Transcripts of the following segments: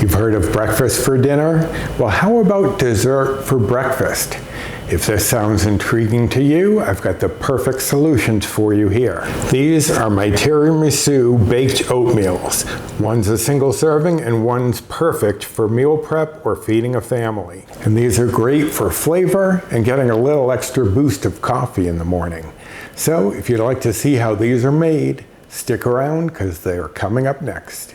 You've heard of breakfast for dinner? Well, how about dessert for breakfast? If this sounds intriguing to you, I've got the perfect solutions for you here. These are my tiramisu baked oatmeals. One's a single serving and one's perfect for meal prep or feeding a family. And these are great for flavor and getting a little extra boost of coffee in the morning. So if you'd like to see how these are made, stick around because they are coming up next.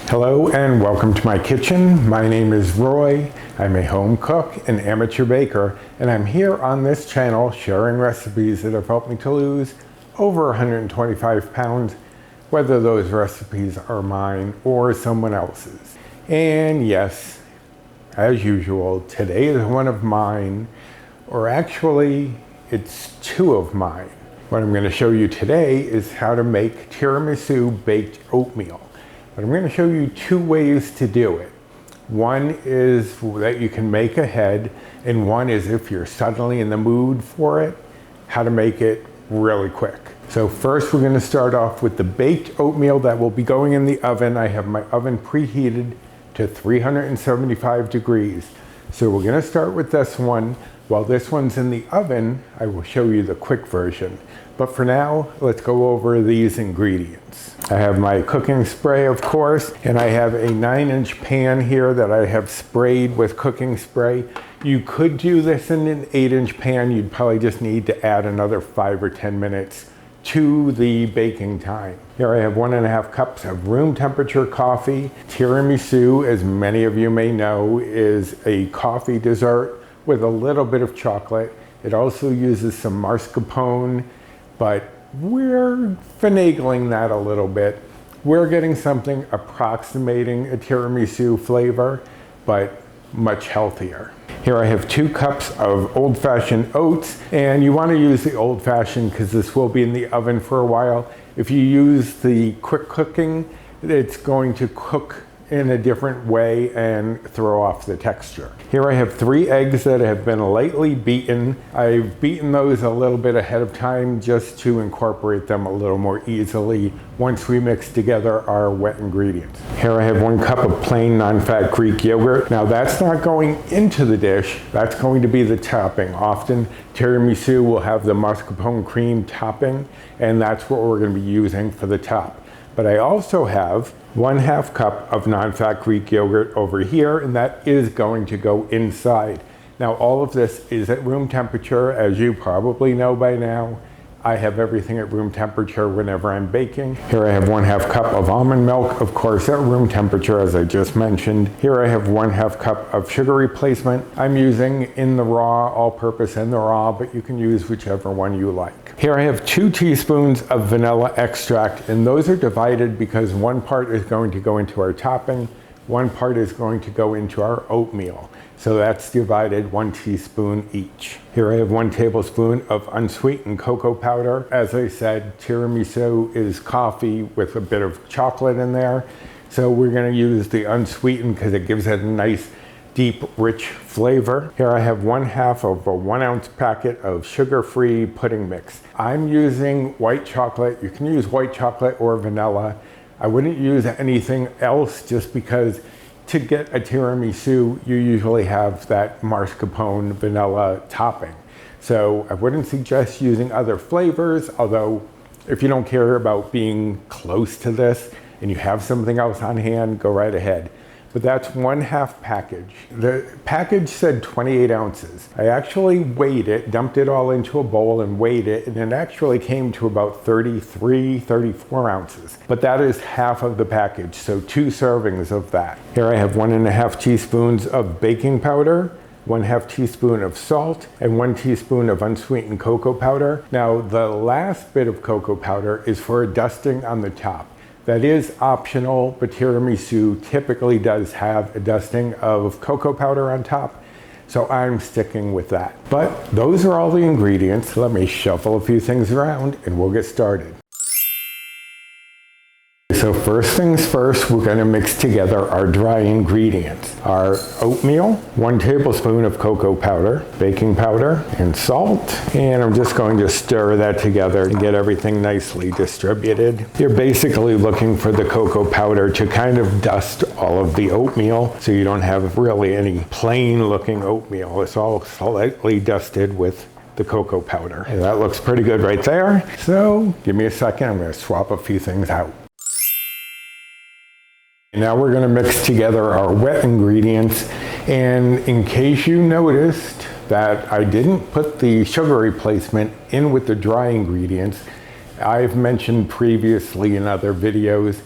Hello and welcome to my kitchen. My name is Roy. I'm a home cook and amateur baker, and I'm here on this channel sharing recipes that have helped me to lose over 125 pounds, whether those recipes are mine or someone else's. And yes, as usual, today is one of mine, or actually it's two of mine. What I'm going to show you today is how to make tiramisu baked oatmeal. But I'm going to show you two ways to do it. One is that you can make ahead, and one is if you're suddenly in the mood for it, how to make it really quick. So first we're going to start off with the baked oatmeal that will be going in the oven. I have my oven preheated to 375 degrees. So we're going to start with this one. While this one's in the oven, I will show you the quick version. But for now, let's go over these ingredients. I have my cooking spray, of course, and I have a 9-inch pan here that I have sprayed with cooking spray. You could do this in an 8-inch pan. You'd probably just need to add another 5 or 10 minutes to the baking time. Here I have 1.5 cups of room temperature coffee. Tiramisu, as many of you may know, is a coffee dessert with a little bit of chocolate. It also uses some mascarpone, but we're finagling that a little bit. We're getting something approximating a tiramisu flavor, but much healthier. Here I have 2 cups of old-fashioned oats, and you want to use the old-fashioned because this will be in the oven for a while. If you use the quick cooking, it's going to cook in a different way and throw off the texture. Here I have 3 eggs that have been lightly beaten. I've beaten those a little bit ahead of time just to incorporate them a little more easily once we mix together our wet ingredients. Here I have 1 cup of plain non-fat Greek yogurt. Now that's not going into the dish, that's going to be the topping. Often tiramisu will have the mascarpone cream topping, and that's what we're going to be using for the top. But I also have 1/2 cup of non-fat Greek yogurt over here, and that is going to go inside. Now all of this is at room temperature, as you probably know by now. I have everything at room temperature whenever I'm baking. Here I have 1/2 cup of almond milk, of course at room temperature as I just mentioned. Here I have 1/2 cup of sugar replacement. I'm using in the raw, all-purpose in the raw, but you can use whichever one you like. Here I have 2 teaspoons of vanilla extract, and those are divided because one part is going to go into our topping, one part is going to go into our oatmeal. So that's divided 1 teaspoon each. Here I have 1 tablespoon of unsweetened cocoa powder. As I said, tiramisu is coffee with a bit of chocolate in there. So we're going to use the unsweetened because it gives it a nice, deep, rich flavor. Here I have 1/2 of a 1-ounce packet of sugar-free pudding mix. I'm using white chocolate. You can use white chocolate or vanilla. I wouldn't use anything else just because to get a tiramisu, you usually have that mascarpone vanilla topping. So I wouldn't suggest using other flavors, although if you don't care about being close to this and you have something else on hand, go right ahead. But that's 1/2 package. The package said 28 ounces. I actually weighed it, dumped it all into a bowl and weighed it, and it actually came to about 33, 34 ounces. But that is half of the package, so 2 servings of that. Here I have 1.5 teaspoons of baking powder, 1/2 teaspoon of salt, and 1 teaspoon of unsweetened cocoa powder. Now the last bit of cocoa powder is for a dusting on the top. That is optional, but tiramisu typically does have a dusting of cocoa powder on top, so I'm sticking with that. But those are all the ingredients. Let me shuffle a few things around and we'll get started. So so first things first, we're going to mix together our dry ingredients. Our oatmeal, 1 tablespoon of cocoa powder, baking powder, and salt. And I'm just going to stir that together and get everything nicely distributed. You're basically looking for the cocoa powder to kind of dust all of the oatmeal so you don't have really any plain looking oatmeal. It's all slightly dusted with the cocoa powder. And that looks pretty good right there. So give me a second, I'm going to swap a few things out. Now we're going to mix together our wet ingredients. And in case you noticed that I didn't put the sugar replacement in with the dry ingredients, I've mentioned previously in other videos,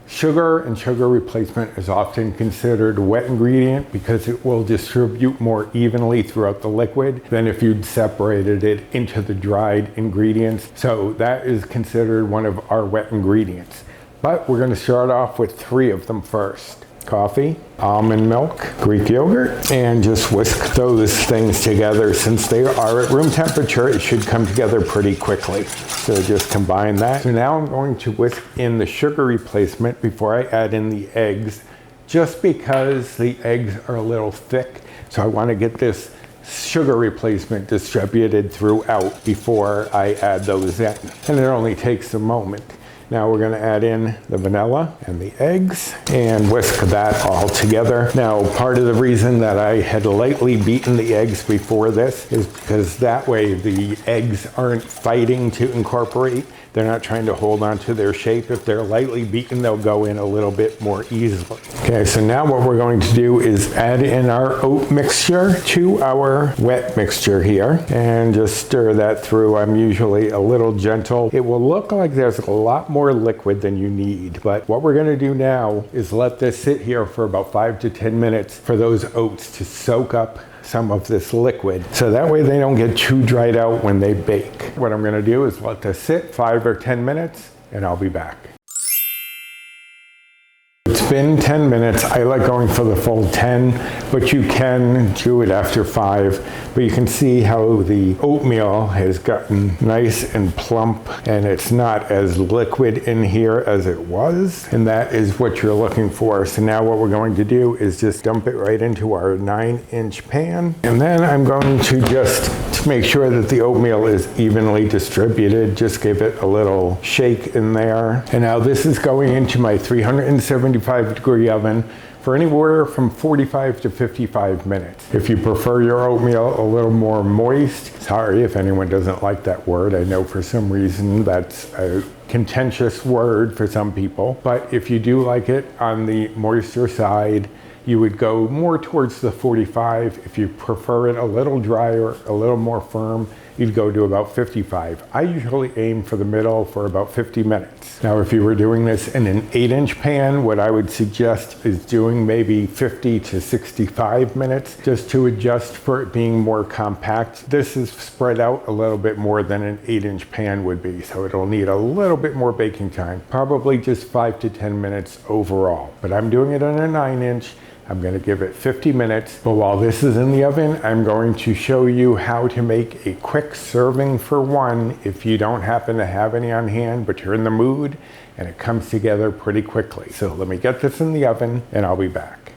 sugar and sugar replacement is often considered a wet ingredient because it will distribute more evenly throughout the liquid than if you'd separated it into the dried ingredients. So that is considered one of our wet ingredients. But we're going to start off with 3 of them first. Coffee, almond milk, Greek yogurt, and just whisk those things together. Since they are at room temperature, it should come together pretty quickly. So just combine that. So now I'm going to whisk in the sugar replacement before I add in the eggs, just because the eggs are a little thick. So I want to get this sugar replacement distributed throughout before I add those in. And it only takes a moment. Now we're going to add in the vanilla and the eggs and whisk that all together. Now, part of the reason that I had lightly beaten the eggs before this is because that way the eggs aren't fighting to incorporate. They're not trying to hold on to their shape. If they're lightly beaten, they'll go in a little bit more easily. Okay, so now what we're going to do is add in our oat mixture to our wet mixture here and just stir that through. I'm usually a little gentle. It will look like there's a lot more liquid than you need, but what we're going to do now is let this sit here for about 5 to 10 minutes for those oats to soak up some of this liquid, so that way they don't get too dried out when they bake. What I'm going to do is let this sit 5 or 10 minutes and I'll be back. It's been 10 minutes. I like going for the full 10, but you can do it after 5. But you can see how the oatmeal has gotten nice and plump, and it's not as liquid in here as it was. And that is what you're looking for. So now what we're going to do is just dump it right into our 9-inch pan. And then I'm going to just make sure that the oatmeal is evenly distributed. Just give it a little shake in there. And now this is going into my 375-degree oven for anywhere from 45 to 55 minutes. If you prefer your oatmeal a little more moist, sorry if anyone doesn't like that word. I know for some reason that's a contentious word for some people, but if you do like it on the moisture side, you would go more towards the 45. If you prefer it a little drier, a little more firm, you'd go to about 55. I usually aim for the middle for about 50 minutes. Now, if you were doing this in an 8-inch pan, what I would suggest is doing maybe 50 to 65 minutes just to adjust for it being more compact. This is spread out a little bit more than an 8-inch pan would be, so it'll need a little bit more baking time, probably just 5 to 10 minutes overall. But I'm doing it on a 9-inch. I'm going to give it 50 minutes, but while this is in the oven, I'm going to show you how to make a quick serving for one if you don't happen to have any on hand, but you're in the mood and it comes together pretty quickly. So let me get this in the oven and I'll be back.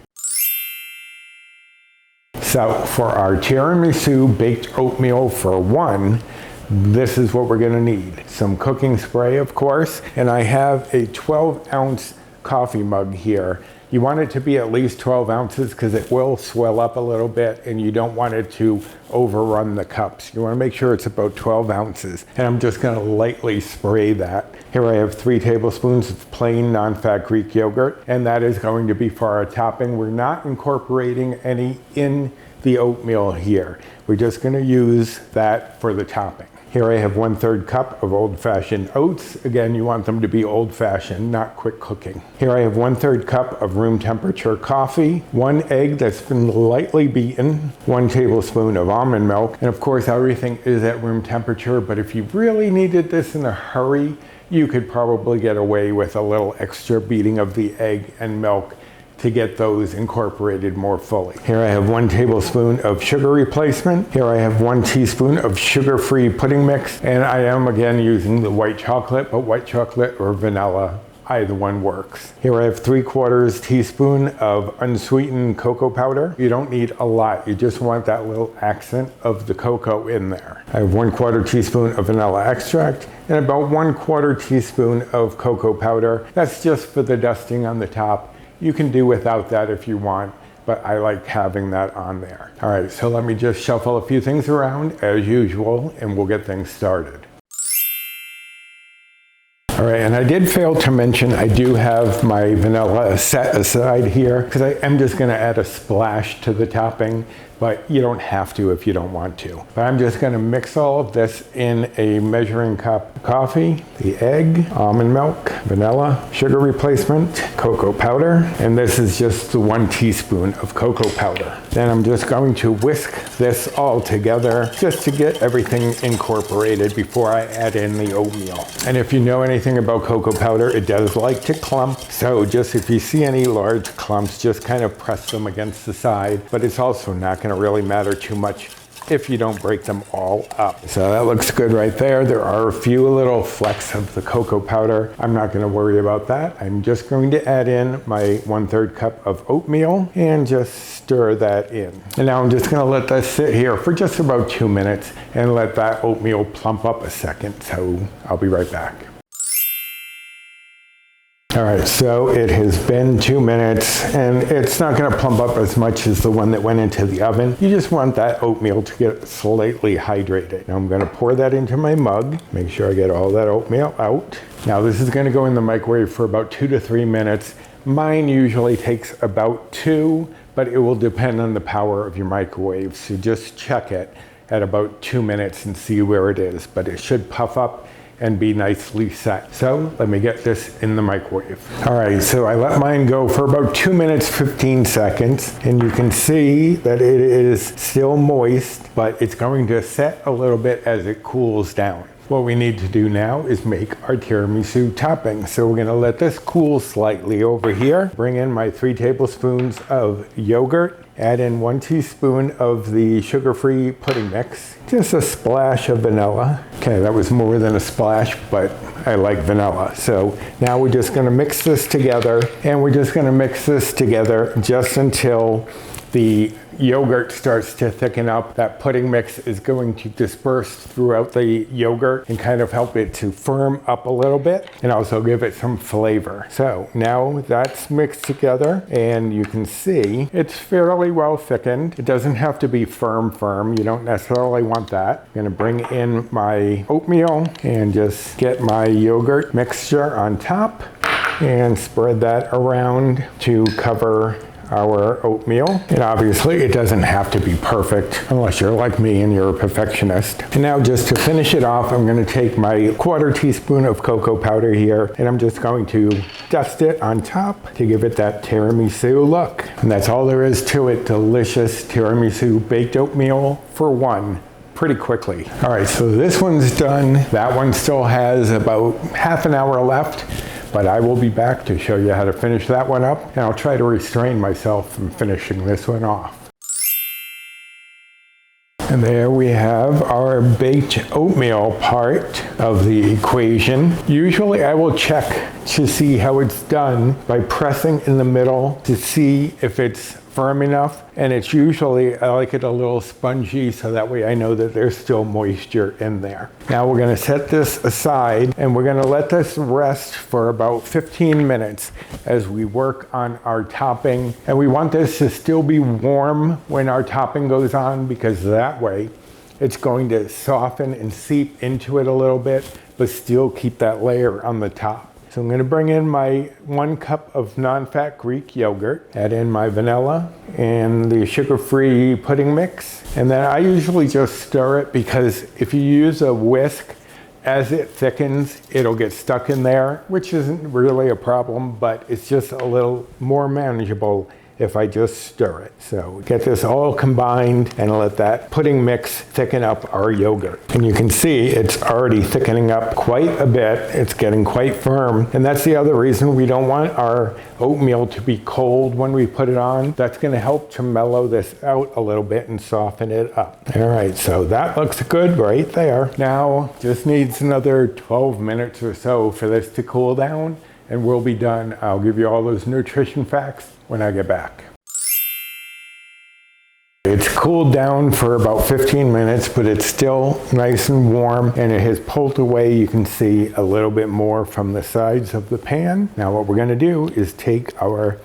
So for our tiramisu baked oatmeal for one, this is what we're going to need. Some cooking spray, of course, and I have a 12-ounce coffee mug here. You want it to be at least 12 ounces because it will swell up a little bit and you don't want it to overrun the cups. You want to make sure it's about 12 ounces. And I'm just going to lightly spray that. Here I have 3 tablespoons of plain non-fat Greek yogurt, and that is going to be for our topping. We're not incorporating any in the oatmeal here. We're just going to use that for the topping. Here I have 1/3 cup of old-fashioned oats. Again, you want them to be old-fashioned, not quick cooking. Here I have 1/3 cup of room temperature coffee, 1 egg that's been lightly beaten, 1 tablespoon of almond milk, and of course everything is at room temperature, but if you really needed this in a hurry, you could probably get away with a little extra beating of the egg and milk to get those incorporated more fully. Here I have 1 tablespoon of sugar replacement. Here I have 1 teaspoon of sugar-free pudding mix. And I am again using the white chocolate, but white chocolate or vanilla either one works. Here I have 3/4 teaspoon of unsweetened cocoa powder. You don't need a lot. You just want that little accent of the cocoa in there. I have 1/4 teaspoon of vanilla extract and about 1/4 teaspoon of cocoa powder. That's just for the dusting on the top. You can do without that if you want, but I like having that on there. All right, so let me just shuffle a few things around as usual and we'll get things started. All right, and I did fail to mention I do have my vanilla set aside here because I am just gonna add a splash to the topping, but you don't have to if you don't want to. But I'm just gonna mix all of this in a measuring cup of coffee, the egg, almond milk, vanilla, sugar replacement, cocoa powder, and this is just the 1 teaspoon of cocoa powder. Then I'm just going to whisk this all together just to get everything incorporated before I add in the oatmeal. And if you know anything about cocoa powder, it does like to clump. So just if you see any large clumps, just kind of press them against the side, but it's also not going to really matter too much if you don't break them all up. So that looks good right there. There are a few little flecks of the cocoa powder. I'm not going to worry about that. I'm just going to add in my 1/3 cup of oatmeal and just stir that in. And now I'm just going to let that sit here for just about 2 minutes and let that oatmeal plump up a second. So I'll be right back. All right, so it has been 2 minutes and it's not gonna plump up as much as the one that went into the oven. You just want that oatmeal to get slightly hydrated. Now I'm gonna pour that into my mug. Make sure I get all that oatmeal out. Now this is gonna go in the microwave for about 2 to 3 minutes. Mine usually takes about 2, but it will depend on the power of your microwave. So just check it at about 2 minutes and see where it is, but it should puff up and be nicely set. So let me get this in the microwave. All right, so I let mine go for about 2 minutes, 15 seconds, and you can see that it is still moist, but it's going to set a little bit as it cools down. What we need to do now is make our tiramisu topping. So we're gonna let this cool slightly over here. Bring in my 3 tablespoons of yogurt. Add in 1 teaspoon of the sugar-free pudding mix. Just a splash of vanilla. Okay, that was more than a splash, but I like vanilla. So now we're just gonna mix this together, and we're just gonna mix this together just until the yogurt starts to thicken up. That pudding mix is going to disperse throughout the yogurt and kind of help it to firm up a little bit and also give it some flavor. So now that's mixed together and you can see it's fairly well thickened. It doesn't have to be firm. You don't necessarily want that. I'm gonna bring in my oatmeal and just get my yogurt mixture on top and spread that around to cover our oatmeal. And obviously it doesn't have to be perfect unless you're like me and you're a perfectionist. And now just to finish it off, I'm gonna take my 1/4 teaspoon of cocoa powder here and I'm just going to dust it on top to give it that tiramisu look. And that's all there is to it. Delicious tiramisu baked oatmeal for one. Pretty quickly. All right, so this one's done. That one still has about half an hour left. But I will be back to show you how to finish that one up, and I'll try to restrain myself from finishing this one off. And there we have our baked oatmeal part of the equation. Usually I will check to see how it's done by pressing in the middle to see if it's firm enough, and it's usually, I like it a little spongy so that way I know that there's still moisture in there. Now we're gonna set this aside and we're gonna let this rest for about 15 minutes as we work on our topping. And we want this to still be warm when our topping goes on because that way it's going to soften and seep into it a little bit, but still keep that layer on the top. So I'm gonna bring in my 1 cup of non-fat Greek yogurt, add in my vanilla and the sugar-free pudding mix. And then I usually just stir it because if you use a whisk, as it thickens, it'll get stuck in there, which isn't really a problem, but it's just a little more manageable if I just stir it. So get this all combined and let that pudding mix thicken up our yogurt. And you can see it's already thickening up quite a bit. It's getting quite firm. And that's the other reason we don't want our oatmeal to be cold when we put it on. That's gonna help to mellow this out a little bit and soften it up. All right, so that looks good right there. Now, just needs another 12 minutes or so for this to cool down. and we'll be done. I'll give you all those nutrition facts when I get back. It's cooled down for about 15 minutes, but it's still nice and warm, and it has pulled away. You can see a little bit more from the sides of the pan. Now what we're going to do is take our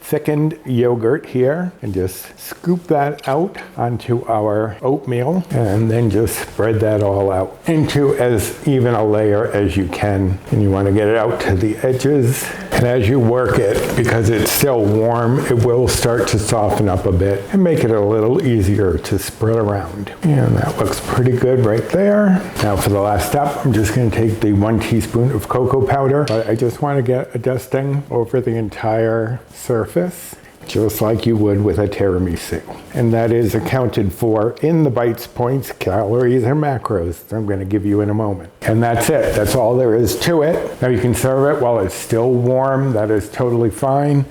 thickened yogurt here and just scoop that out onto our oatmeal, and then just spread that all out into as even a layer as you can. And you want to get it out to the edges, and as you work it, because it's still warm, it will start to soften up a bit and make it a little easier to spread around. And that looks pretty good right there. Now for the last step, I'm just going to take the 1 teaspoon of cocoa powder. I just want to get a dusting over the entire surface, just like you would with a tiramisu. And that is accounted for in the bites, points, calories, and macros I'm going to give you in a moment. And that's it. That's all there is to it. Now you can serve it while it's still warm. That is totally fine.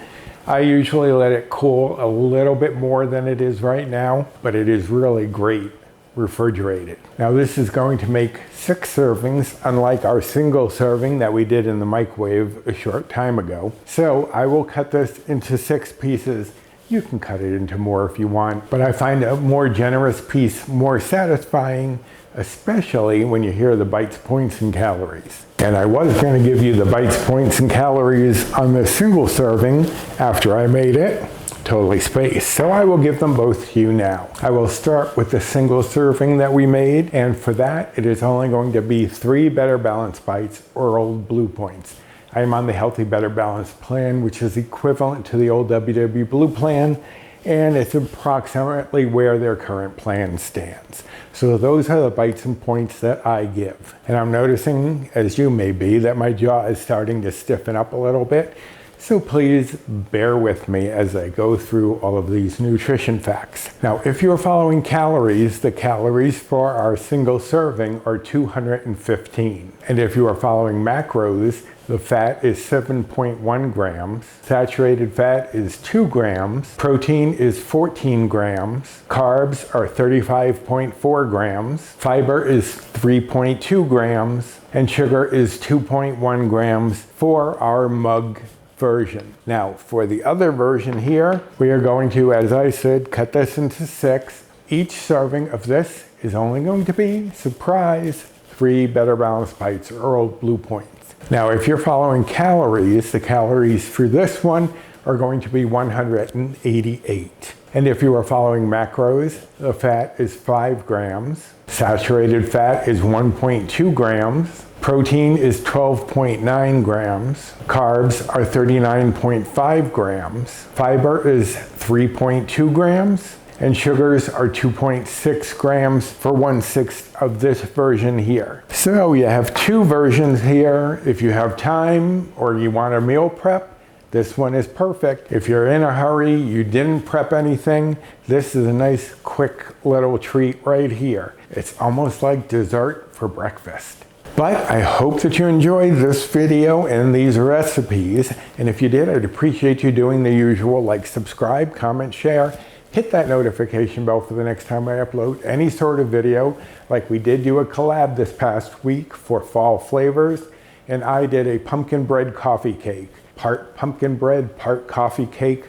I usually let it cool a little bit more than it is right now, but it is really great refrigerated. Now this is going to make 6 servings, unlike our single serving that we did in the microwave a short time ago. So I will cut this into 6 pieces. You can cut it into more if you want, but I find a more generous piece more satisfying, especially when you hear the bites, points, and calories. And I was going to give you the bites, points, and calories on the single serving after I made it. Totally spaced. So I will give them both to you now. I will start with the single serving that we made, and for that it is only going to be 3 Better Balance bites or old Blue Points. I am on the Healthy Better Balance plan, which is equivalent to the old WW Blue plan, and it's approximately where their current plan stands. So those are the bites and points that I give. And I'm noticing, as you may be, that my jaw is starting to stiffen up a little bit. So please bear with me as I go through all of these nutrition facts. Now, if you're following calories, the calories for our single serving are 215. And if you are following macros, the fat is 7.1 grams, saturated fat is 2 grams, protein is 14 grams, carbs are 35.4 grams, fiber is 3.2 grams, and sugar is 2.1 grams for our mug version. Now for the other version here, we are going to, as I said, cut this into 6. Each serving of this is only going to be, surprise, 3 Better Balance bites or old Blue Points. Now if you're following calories, the calories for this one are going to be 188. And if you are following macros, the fat is 5 grams, saturated fat is 1.2 grams, protein is 12.9 grams, carbs are 39.5 grams, fiber is 3.2 grams, and sugars are 2.6 grams for 1/6 of this version here. So you have 2 versions here. If you have time or you want a meal prep, this one is perfect. If you're in a hurry, you didn't prep anything, this is a nice quick little treat right here. It's almost like dessert for breakfast. But I hope that you enjoyed this video and these recipes. And if you did, I'd appreciate you doing the usual, like, subscribe, comment, share. Hit that notification bell for the next time I upload any sort of video. Like we did do a collab this past week for fall flavors. And I did a pumpkin bread coffee cake. Part pumpkin bread, part coffee cake,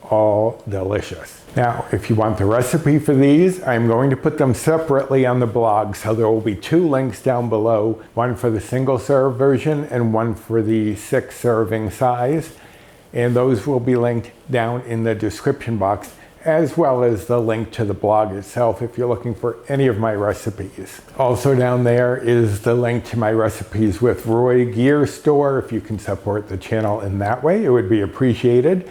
all delicious. Now, if you want the recipe for these, I'm going to put them separately on the blog. So there will be 2 links down below, one for the single serve version and one for the 6 serving size. And those will be linked down in the description box, as well as the link to the blog itself if you're looking for any of my recipes. Also down there is the link to my Recipes with Roy gear store. If you can support the channel in that way, it would be appreciated.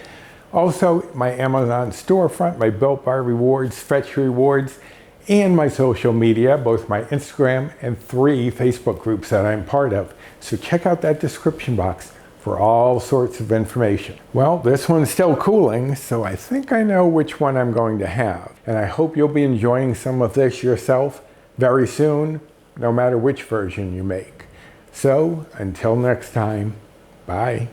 Also, my Amazon storefront, my Built Bar rewards, Fetch rewards, and my social media, both my Instagram and 3 Facebook groups that I'm part of. So check out that description box for all sorts of information. Well, this one's still cooling, so I think I know which one I'm going to have. And I hope you'll be enjoying some of this yourself very soon, no matter which version you make. So, until next time, bye.